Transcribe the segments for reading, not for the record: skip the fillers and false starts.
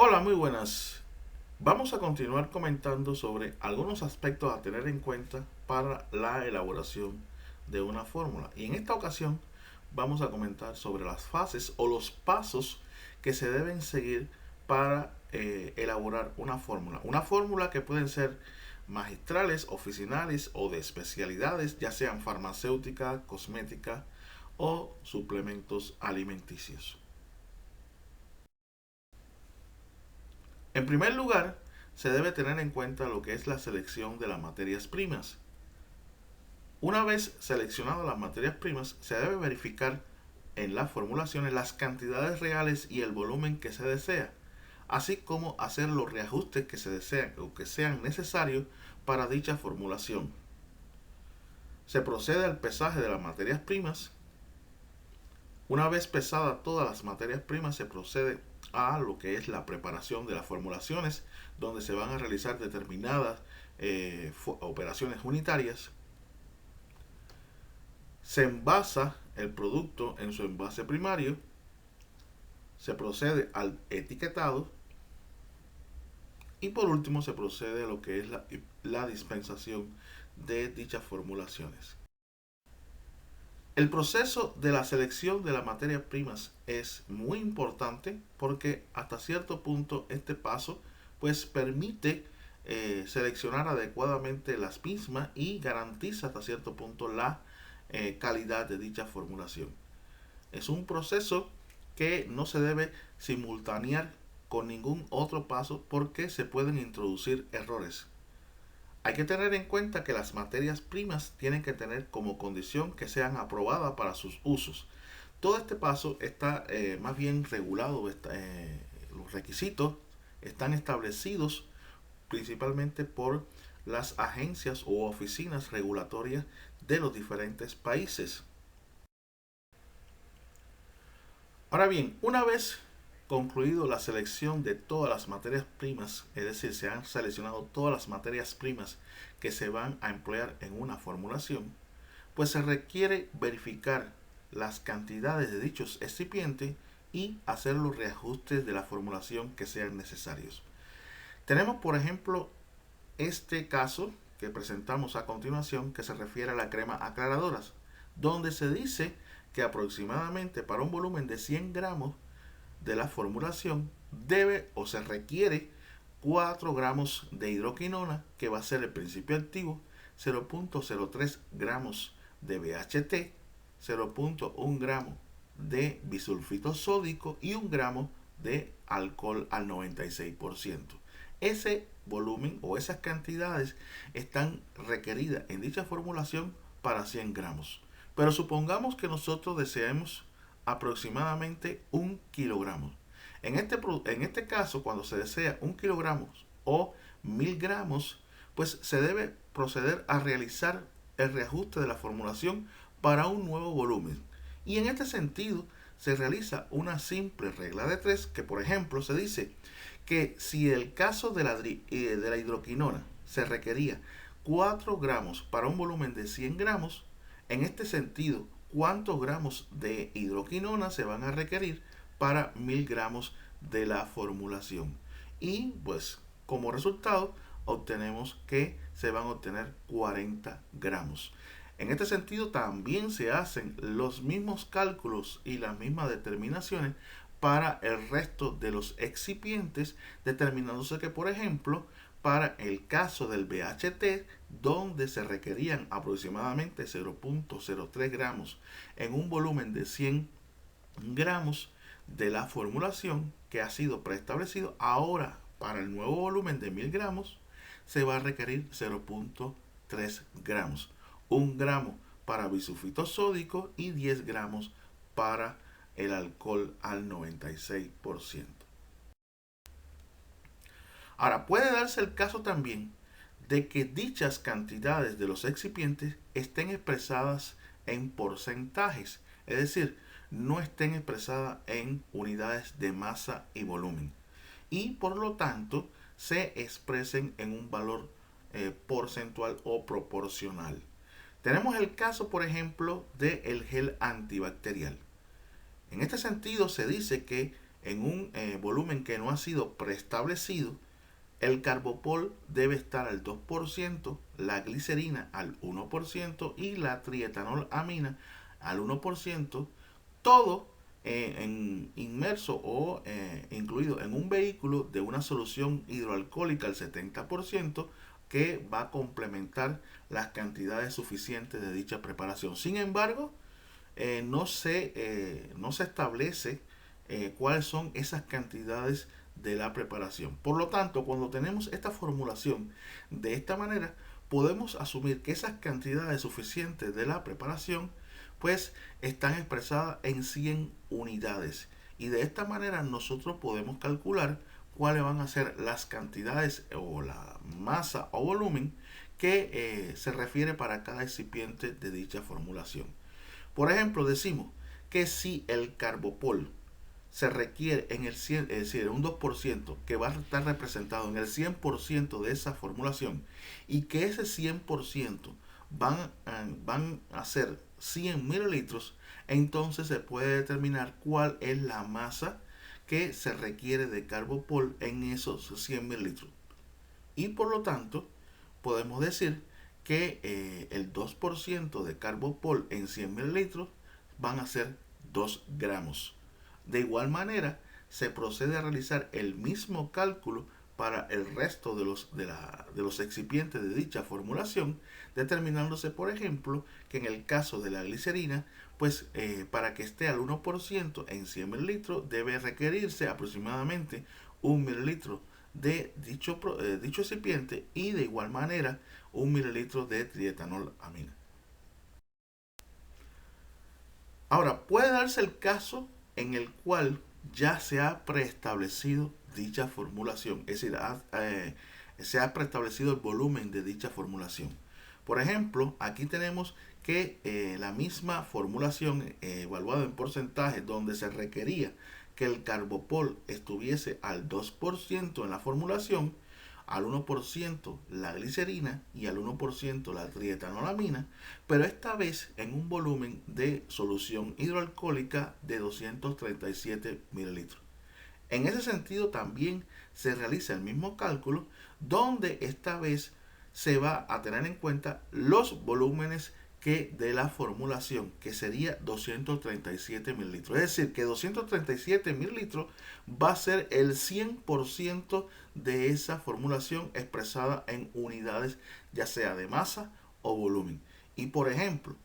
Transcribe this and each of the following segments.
Hola, muy buenas. Vamos a continuar comentando sobre algunos aspectos a tener en cuenta para la elaboración de una fórmula. Y en esta ocasión vamos a comentar sobre las fases o los pasos que se deben seguir para elaborar una fórmula. Una fórmula que pueden ser magistrales, oficinales o de especialidades, ya sean farmacéutica, cosmética o suplementos alimenticios. En primer lugar, se debe tener en cuenta lo que es la selección de las materias primas. Una vez seleccionadas las materias primas, se debe verificar en las formulaciones las cantidades reales y el volumen que se desea, así como hacer los reajustes que se desean o que sean necesarios para dicha formulación. Se procede al pesaje de las materias primas. Una vez pesadas todas las materias primas, se procede a lo que es la preparación de las formulaciones, donde se van a realizar determinadas operaciones unitarias. Se envasa el producto en su envase primario, se procede al etiquetado y por último se procede a lo que es la dispensación de dichas formulaciones. El proceso de la selección de las materias primas es muy importante porque hasta cierto punto este paso pues permite seleccionar adecuadamente las mismas y garantiza hasta cierto punto la calidad de dicha formulación. Es un proceso que no se debe simultanear con ningún otro paso porque se pueden introducir errores. Hay que tener en cuenta que las materias primas tienen que tener como condición que sean aprobadas para sus usos. Todo este paso está más bien regulado, los requisitos están establecidos principalmente por las agencias o oficinas regulatorias de los diferentes países. Ahora bien, una vez concluido la selección de todas las materias primas, es decir, se han seleccionado todas las materias primas que se van a emplear en una formulación, pues se requiere verificar las cantidades de dichos excipientes y hacer los reajustes de la formulación que sean necesarios. Tenemos, por ejemplo, este caso que presentamos a continuación que se refiere a la crema aclaradoras, donde se dice que aproximadamente para un volumen de 100 gramos de la formulación debe o se requiere 4 gramos de hidroquinona, que va a ser el principio activo, 0.03 gramos de BHT, 0.1 gramo de bisulfito sódico y 1 gramo de alcohol al 96%. Ese volumen o esas cantidades están requeridas en dicha formulación para 100 gramos. Pero supongamos que nosotros deseemos aproximadamente 1 kilogramo. En este caso, cuando se desea 1 kilogramo o 1000 gramos, pues se debe proceder a realizar el reajuste de la formulación para un nuevo volumen. Y en este sentido, se realiza una simple regla de tres que, por ejemplo, se dice que si el caso de la hidroquinona se requería 4 gramos para un volumen de 100 gramos, en este sentido, ¿cuántos gramos de hidroquinona se van a requerir para 1000 gramos de la formulación? Y pues como resultado obtenemos que se van a obtener 40 gramos. En este sentido también se hacen los mismos cálculos y las mismas determinaciones para el resto de los excipientes, determinándose que, por ejemplo, para el caso del BHT, donde se requerían aproximadamente 0.03 gramos en un volumen de 100 gramos de la formulación que ha sido preestablecido, ahora para el nuevo volumen de 1000 gramos se va a requerir 0.3 gramos. 1 gramo para bisulfito sódico y 10 gramos para el alcohol al 96%. Ahora, puede darse el caso también de que dichas cantidades de los excipientes estén expresadas en porcentajes, es decir, no estén expresadas en unidades de masa y volumen, y por lo tanto se expresen en un valor porcentual o proporcional. Tenemos el caso, por ejemplo, del gel antibacterial. En este sentido, se dice que en un volumen que no ha sido preestablecido, el carbopol debe estar al 2%, la glicerina al 1% y la trietanolamina al 1%, todo inmerso o incluido en un vehículo de una solución hidroalcohólica al 70% que va a complementar las cantidades suficientes de dicha preparación. Sin embargo, no se establece cuáles son esas cantidades de la preparación. Por lo tanto, cuando tenemos esta formulación de esta manera, podemos asumir que esas cantidades suficientes de la preparación pues están expresadas en 100 unidades. Y de esta manera nosotros podemos calcular cuáles van a ser las cantidades o la masa o volumen que se refiere para cada excipiente de dicha formulación. Por ejemplo, decimos que si el carbopol se requiere en el 100, es decir, un 2% que va a estar representado en el 100% de esa formulación y que ese 100% van a ser 100 mililitros, entonces se puede determinar cuál es la masa que se requiere de carbopol en esos 100 mililitros. Y por lo tanto, podemos decir que el 2% de carbopol en 100 mililitros van a ser 2 gramos. De igual manera, se procede a realizar el mismo cálculo para el resto de los excipientes de dicha formulación, determinándose, por ejemplo, que en el caso de la glicerina, pues para que esté al 1% en 100 mililitros debe requerirse aproximadamente 1 mililitro de dicho excipiente y de igual manera 1 mililitro de trietanolamina. Ahora, puede darse el caso en el cual ya se ha preestablecido dicha formulación, es decir, se ha preestablecido el volumen de dicha formulación. Por ejemplo, aquí tenemos que la misma formulación evaluada en porcentaje donde se requería que el carbopol estuviese al 2% en la formulación, al 1% la glicerina y al 1% la trietanolamina, pero esta vez en un volumen de solución hidroalcohólica de 237 mililitros. En ese sentido también se realiza el mismo cálculo donde esta vez se va a tener en cuenta los volúmenes que de la formulación, que sería 237 mililitros. Es decir, que 237 mililitros va a ser el 100% de esa formulación expresada en unidades, ya sea de masa o volumen. Y por ejemplo,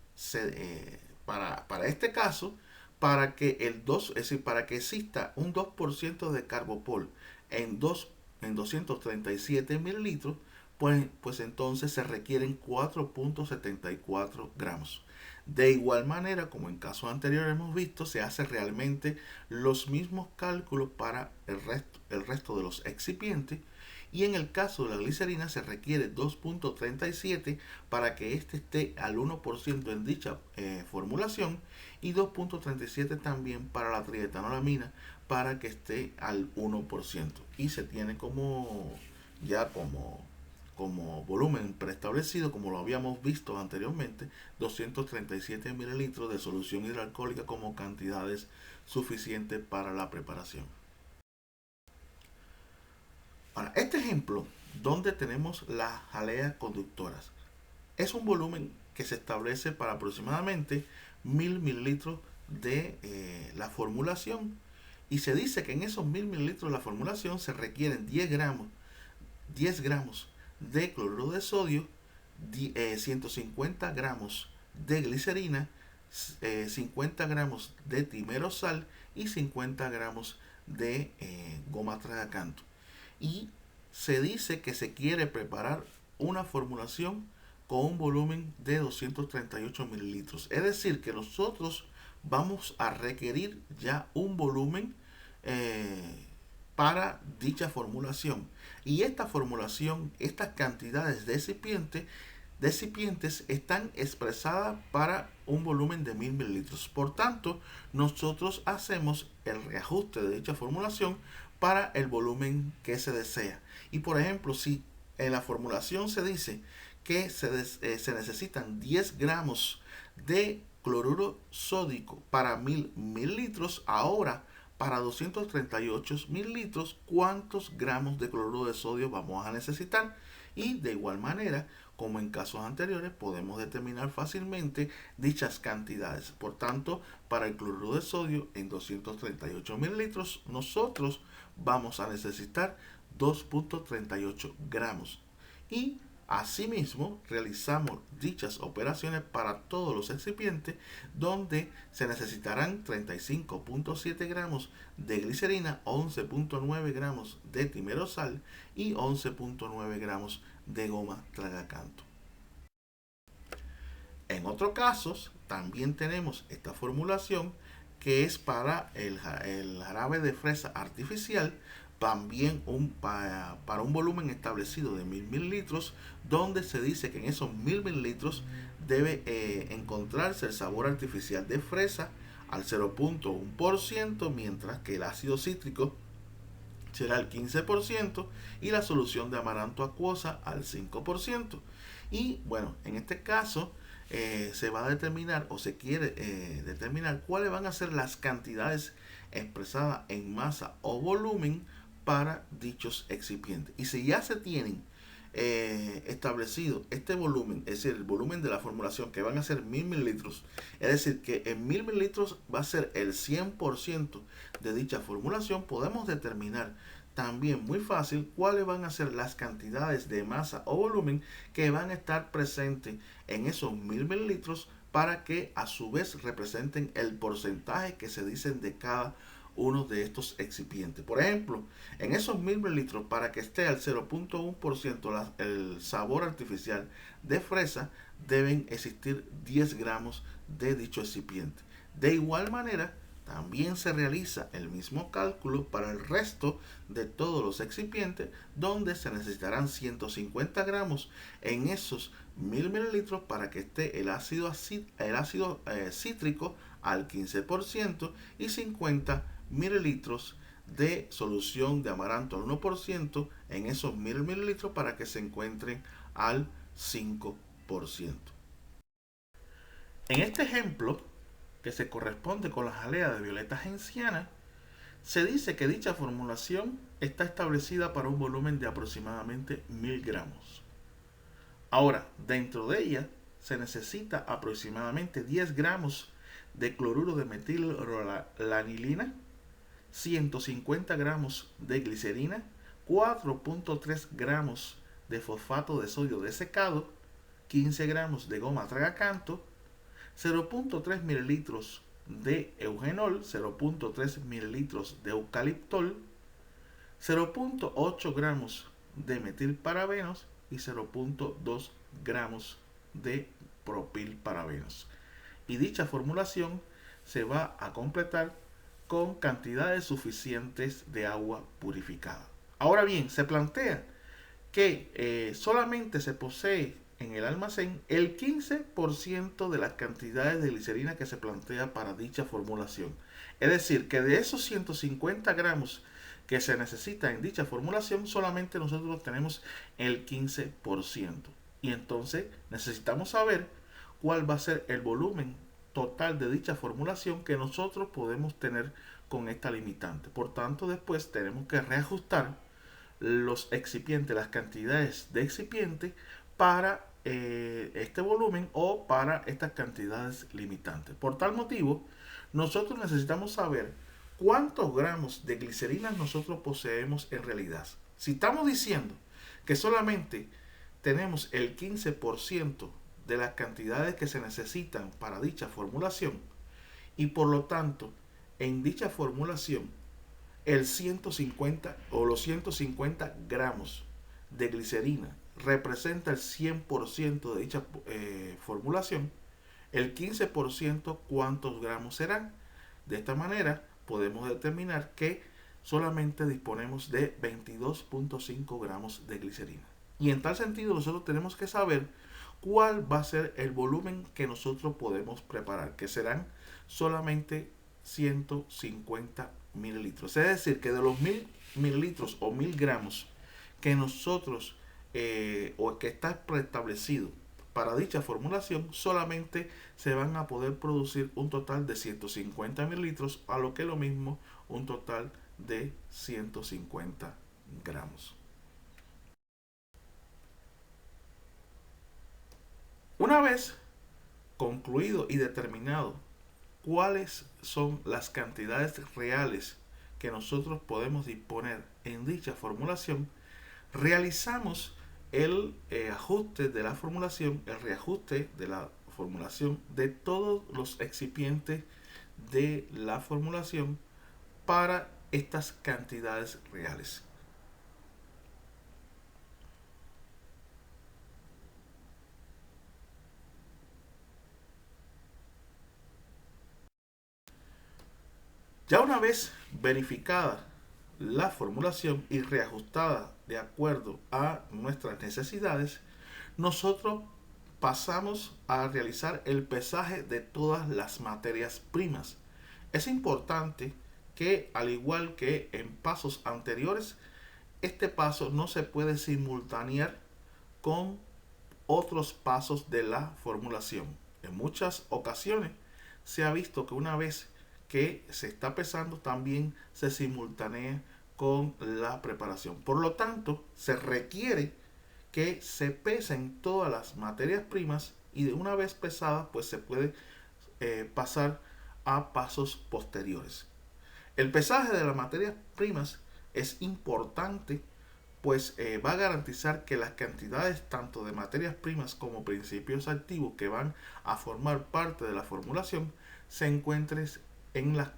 para este caso, para que es decir, para que exista un 2% de carbopol en 237 mililitros, pues entonces se requieren 4.74 gramos. De igual manera, como en casos anteriores hemos visto, se hace realmente los mismos cálculos para el resto de los excipientes. Y en el caso de la glicerina se requiere 2.37 para que éste esté al 1% en dicha formulación y 2.37 también para la trietanolamina para que esté al 1%. Y se tiene como volumen preestablecido, como lo habíamos visto anteriormente, 237 mililitros de solución hidroalcohólica como cantidades suficientes para la preparación. Ahora, este ejemplo, donde tenemos las jaleas conductoras, es un volumen que se establece para aproximadamente 1000 mililitros de la formulación. Y se dice que en esos 1000 mililitros de la formulación se requieren 10 gramos de cloruro de sodio, 150 gramos de glicerina, 50 gramos de timerosal y 50 gramos de goma tragacanto. Y se dice que se quiere preparar una formulación con un volumen de 238 mililitros. Es decir, que nosotros vamos a requerir ya un volumen para dicha formulación. Y esta formulación, estas cantidades de excipientes están expresadas para un volumen de 1000 mililitros. Por tanto, nosotros hacemos el reajuste de dicha formulación para el volumen que se desea. Y por ejemplo, si en la formulación se dice que se necesitan 10 gramos de cloruro sódico para 1000 mililitros, ahora para 238 mililitros cuántos gramos de cloruro de sodio vamos a necesitar. Y de igual manera, como en casos anteriores, podemos determinar fácilmente dichas cantidades. Por tanto, para el cloruro de sodio en 238 mililitros, nosotros vamos a necesitar 2.38 gramos. Y asimismo, realizamos dichas operaciones para todos los excipientes, donde se necesitarán 35.7 gramos de glicerina, 11.9 gramos de timerosal y 11.9 gramos de goma tragacanto. En otros casos, también tenemos esta formulación que es para el jarabe de fresa artificial, también para un volumen establecido de 1000 mililitros, donde se dice que en esos 1000 mililitros debe encontrarse el sabor artificial de fresa al 0.1%, mientras que el ácido cítrico será el 15% y la solución de amaranto acuosa al 5%. Y bueno, en este caso se va a determinar o se quiere determinar cuáles van a ser las cantidades expresadas en masa o volumen para dichos excipientes. Y si ya se tienen establecido este volumen, es decir, el volumen de la formulación, que van a ser 1000 mililitros, es decir, que en 1000 mililitros va a ser el 100% de dicha formulación, podemos determinar también muy fácil cuáles van a ser las cantidades de masa o volumen que van a estar presentes en esos 1000 mililitros, para que a su vez representen el porcentaje que se dicen de cada uno de estos excipientes. Por ejemplo, en esos 1000 mililitros, para que esté al 0.1% el sabor artificial de fresa, deben existir 10 gramos de dicho excipiente. De igual manera, también se realiza el mismo cálculo para el resto de todos los excipientes, donde se necesitarán 150 gramos en esos 1000 mililitros para que esté el ácido cítrico al 15% y 50 mililitros de solución de amaranto al 1% en esos 1000 mililitros para que se encuentren al 5%. En este ejemplo, que se corresponde con la jalea de violeta genciana, se dice que dicha formulación está establecida para un volumen de aproximadamente 1000 gramos. Ahora, dentro de ella se necesita aproximadamente 10 gramos de cloruro de metillanilina, 150 gramos de glicerina, 4.3 gramos de fosfato de sodio desecado, 15 gramos de goma tragacanto, 0.3 mililitros de eugenol, 0.3 mililitros de eucaliptol, 0.8 gramos de metilparabenos y 0.2 gramos de propilparabenos. Y dicha formulación se va a completar con cantidades suficientes de agua purificada. Ahora bien, se plantea que solamente se posee en el almacén el 15% de las cantidades de glicerina que se plantea para dicha formulación. Es decir, que de esos 150 gramos que se necesita en dicha formulación, solamente nosotros tenemos el 15%. Y entonces necesitamos saber cuál va a ser el volumen total de dicha formulación que nosotros podemos tener con esta limitante. Por tanto, después tenemos que reajustar los excipientes, las cantidades de excipiente para este volumen o para estas cantidades limitantes. Por tal motivo, nosotros necesitamos saber cuántos gramos de glicerina nosotros poseemos en realidad. Si estamos diciendo que solamente tenemos el 15% de las cantidades que se necesitan para dicha formulación, y por lo tanto en dicha formulación el 150 o los 150 gramos de glicerina representa el 100% de dicha formulación, el 15% cuántos gramos serán. De esta manera podemos determinar que solamente disponemos de 22.5 gramos de glicerina. Y en tal sentido nosotros tenemos que saber cuál va a ser el volumen que nosotros podemos preparar, que serán solamente 150 mililitros. Es decir, que de los 1000 mililitros o 1000 gramos que nosotros o que está preestablecido para dicha formulación, solamente se van a poder producir un total de 150 mililitros, a lo que es lo mismo un total de 150 gramos. Una vez concluido y determinado cuáles son las cantidades reales que nosotros podemos disponer en dicha formulación, realizamos el ajuste de la formulación, el reajuste de la formulación de todos los excipientes de la formulación para estas cantidades reales. Ya una vez verificada la formulación y reajustada de acuerdo a nuestras necesidades, nosotros pasamos a realizar el pesaje de todas las materias primas. Es importante que, al igual que en pasos anteriores, este paso no se puede simultanear con otros pasos de la formulación. En muchas ocasiones se ha visto que una vez que se está pesando también se simultanea con la preparación. Por lo tanto, se requiere que se pesen todas las materias primas y de una vez pesadas pues se puede pasar a pasos posteriores. El pesaje de las materias primas es importante pues va a garantizar que las cantidades tanto de materias primas como principios activos que van a formar parte de la formulación se encuentren en las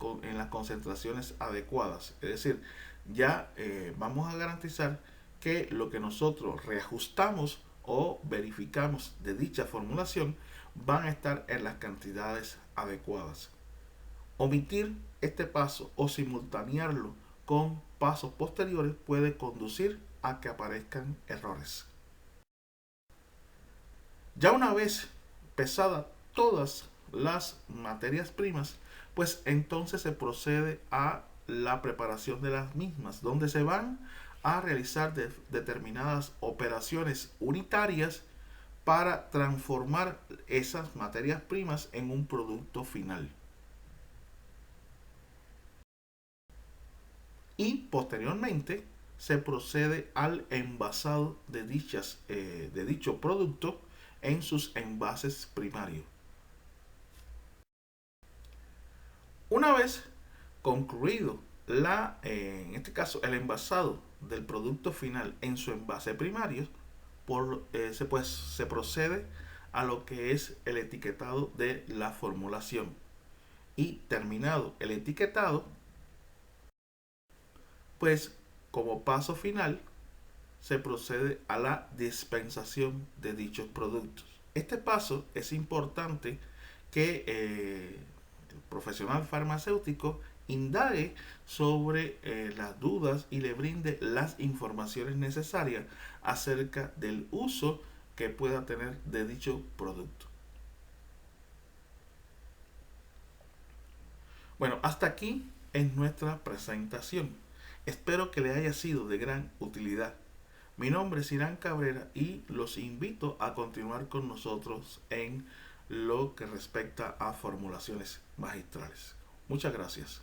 concentraciones adecuadas. Es decir, ya vamos a garantizar que lo que nosotros reajustamos o verificamos de dicha formulación van a estar en las cantidades adecuadas. Omitir este paso o simultanearlo con pasos posteriores puede conducir a que aparezcan errores. Ya una vez pesadas todas las materias primas, pues entonces se procede a la preparación de las mismas, donde se van a realizar determinadas operaciones unitarias para transformar esas materias primas en un producto final. Y posteriormente se procede al envasado de dicho producto en sus envases primarios. Una vez concluido en este caso el envasado del producto final en su envase primario, se procede a lo que es el etiquetado de la formulación. Y terminado el etiquetado, pues como paso final se procede a la dispensación de dichos productos. Este paso es importante que el profesional farmacéutico indague sobre las dudas y le brinde las informaciones necesarias acerca del uso que pueda tener de dicho producto. Bueno, hasta aquí es nuestra presentación. Espero que le haya sido de gran utilidad. Mi nombre es Irán Cabrera y los invito a continuar con nosotros en lo que respecta a formulaciones magistrales. Muchas gracias.